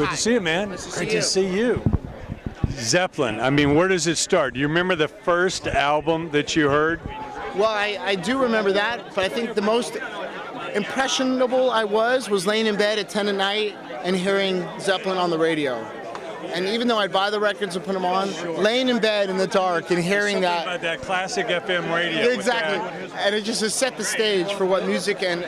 Good to see you, man. Nice to Great see to see you. Zeppelin. I mean, where does it start? Do you remember the first album that you heard? Well, I do remember that, but I think the most impressionable I was laying in bed at 10 at night and hearing Zeppelin on the radio. And even though I'd buy the records and put them on, laying in bed in the dark and hearing that. About that classic FM radio. Exactly. And it just has set the stage for what music and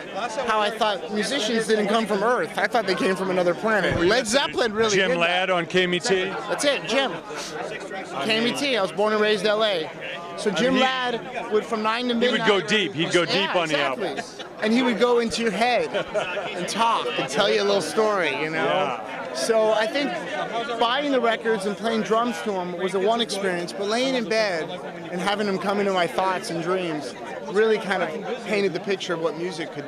how I thought musicians didn't come from Earth. I thought they came from another planet. Led Zeppelin really Jim did Ladd that. on KMET? That's it, Jim. KMET. I was born and raised LA. So Jim Ladd would, from 9 to midnight. He would go deep. He'd go deep on the album. And he would go into your head and talk and tell you a little story, you know? Yeah. So I think buying the records and playing drums to them was a one experience, but laying in bed and having them come into my thoughts and dreams really kind of painted the picture of what music could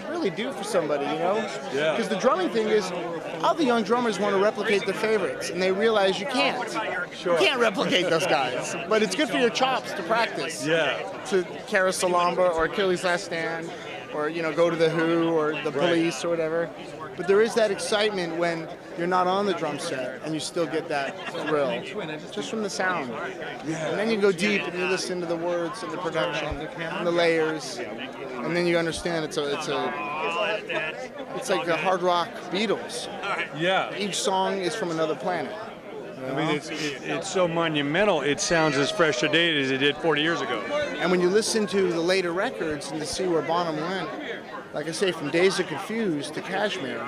really do for somebody, you know? Yeah. Because the drumming thing is, all the young drummers want to replicate their favorites, and they realize you can't. Sure. You can't replicate those guys, but it's good for your chops to practice. Yeah. To Carouselamba or Achilles' Last Stand, or go to the Who or the Police or whatever. But there is that excitement when you're not on the drum set and you still get that thrill just from the sound. And then you go deep and you listen to the words and the production and the layers, and then you understand it's like the hard rock Beatles. Yeah. Each song is from another planet. I mean, it's so monumental. It sounds as fresh today as it did 40 years ago. And when you listen to the later records and to see where Bonham went, like I say, from Days of Confused to Kashmir,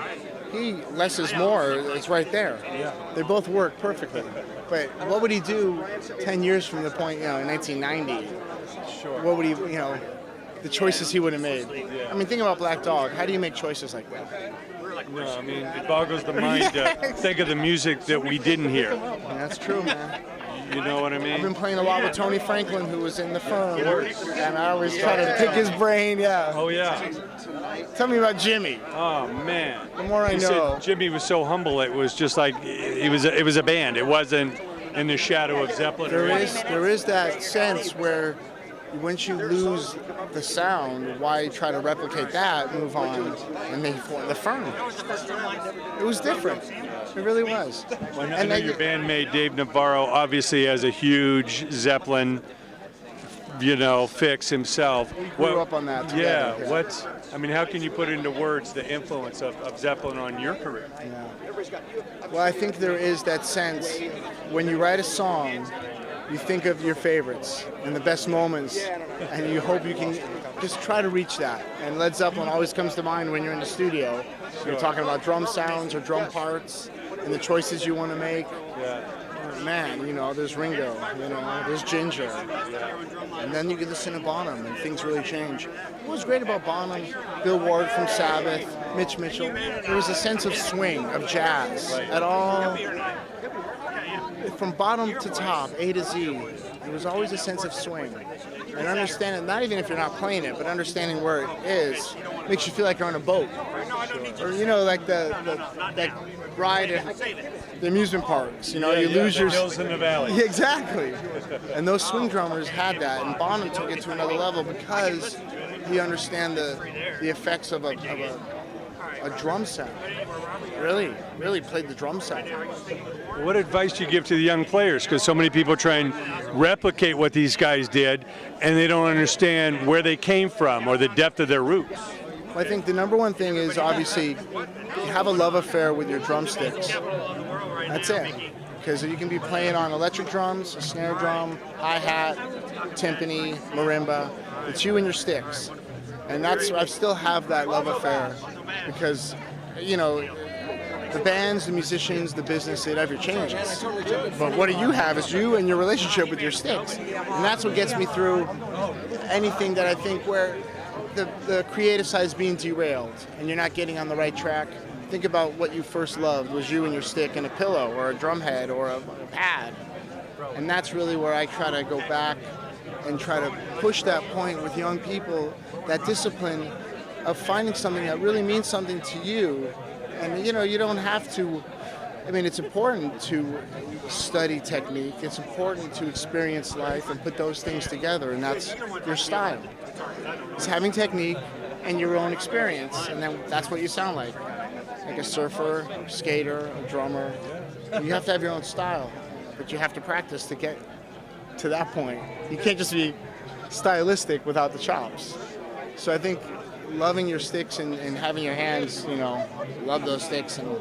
less is more. It's right there. Yeah. They both work perfectly. But what would he do 10 years from the point, in 1990? Sure. What would he, the choices he would have made? I mean, think about Black Dog. How do you make choices like that? No, I mean, it boggles the mind to think of the music that we didn't hear. And that's true, man. You know what I mean? I've been playing a lot with Tony Franklin, who was in the firm, and I always try to pick his brain. Yeah. Oh yeah. Tell me about Jimmy. Oh man. The more I He know. said Jimmy was so humble. It was just like it was a band. It wasn't in the shadow of Zeppelin. There is that sense where once you lose the sound, why try to replicate that? Move on, and they formed the firm. It was different. It really was. Well, I know your bandmate Dave Navarro obviously has a huge Zeppelin, fix himself. We grew up on that together. Yeah. How can you put into words the influence of Zeppelin on your career? Yeah. Well, I think there is that sense when you write a song, you think of your favorites and the best moments, and you hope you can just try to reach that. And Led Zeppelin always comes to mind when you're in the studio. You're talking about drum sounds or drum parts and the choices you want to make. Yeah. Man, there's Ringo, there's Ginger. And then you can listen to Bonham and things really change. What was great about Bonham, Bill Ward from Sabbath, Mitch Mitchell, there was a sense of swing, of jazz at all. From bottom to top, A to Z, there was always a sense of swing. And understanding, not even if you're not playing it, but understanding where it is, makes you feel like you're on a boat. Or, like that ride at the amusement parks, you lose your... hills in the valley. Yeah, exactly. And those swing drummers had that, and Bonham took it to another level because he understand the effects of a drum sound. Really played the drum sound. What advice do you give to the young players? Because so many people try and replicate what these guys did, and they don't understand where they came from or the depth of their roots. Well, I think the number one thing is obviously have a love affair with your drumsticks. That's it. Because you can be playing on electric drums, a snare drum, hi-hat, timpani, marimba. It's you and your sticks. And I still have that love affair because, the bands, the musicians, the business, it ever changes. But what you have is you and your relationship with your sticks. And that's what gets me through anything that I think where the creative side is being derailed and you're not getting on the right track. Think about what you first loved was you and your stick and a pillow or a drum head or a pad. And that's really where I try to go back and try to push that point with young people, that discipline of finding something that really means something to you. And you don't have to, it's important to study technique. It's important to experience life and put those things together, and that's your style. It's having technique and your own experience, and then that's what you sound like. like a surfer, skater, a drummer. You have to have your own style, but you have to practice to get to that point. You can't just be stylistic without the chops. So I think loving your sticks and having your hands, you know, love those sticks, and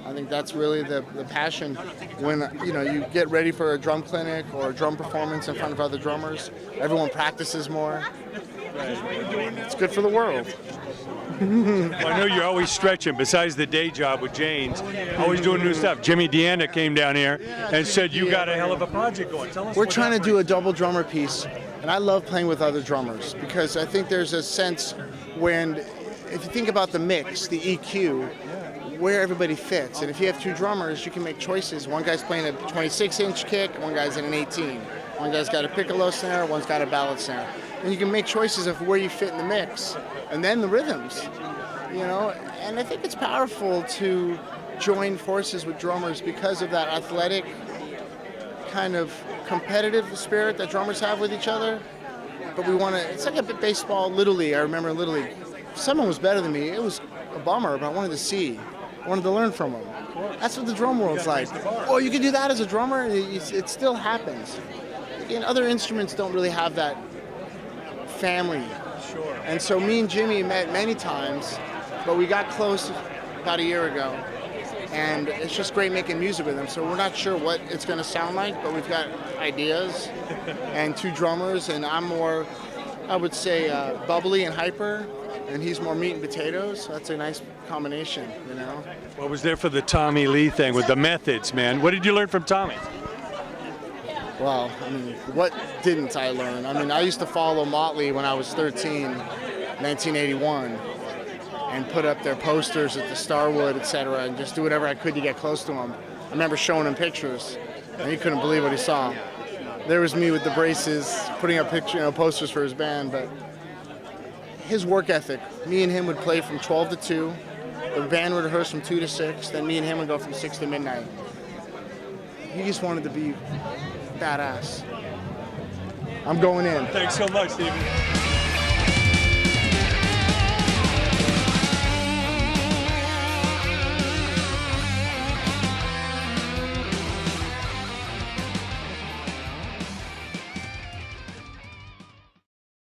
I think that's really the passion. When, you know, you get ready for a drum clinic or a drum performance in front of other drummers, everyone practices more. It's good for the world. Well, I know you're always stretching, besides the day job with Jane's, always doing new stuff. Jimmy Deanna came down here and said you got a hell of a project going. Tell us. We're trying to do a double drummer piece, and I love playing with other drummers because I think there's a sense when, if you think about the mix, the EQ, where everybody fits. And if you have two drummers, you can make choices. One guy's playing a 26-inch kick, one guy's in an 18. One guy's got a piccolo snare, one's got a ballad snare. And you can make choices of where you fit in the mix. And then the rhythms, you know. And I think it's powerful to join forces with drummers because of that athletic kind of competitive spirit that drummers have with each other. But we want to, it's like a baseball, Little League. I remember in Little League, if someone was better than me, it was a bummer, but I wanted to see. I wanted to learn from them. That's what the drum world's like. Oh, you can do that as a drummer? It still happens. And other instruments don't really have that family. Sure. And so me and Jimmy met many times, but we got close about a year ago. And it's just great making music with him. So we're not sure what it's going to sound like, but we've got ideas and two drummers. And I'm more, I would say, bubbly and hyper. And he's more meat and potatoes. So that's a nice combination, you know. What was there for the Tommy Lee thing with the methods, man? What did you learn from Tommy? Well, I mean, what didn't I learn? I mean, I used to follow Motley when I was 13, 1981, and put up their posters at the Starwood, etc., and just do whatever I could to get close to him. I remember showing him pictures, and he couldn't believe what he saw. There was me with the braces, putting up posters for his band, but his work ethic, me and him would play from 12 to 2, the band would rehearse from 2 to 6, then me and him would go from 6 to midnight. He just wanted to be badass. I'm going in. Thanks so much, Stephen.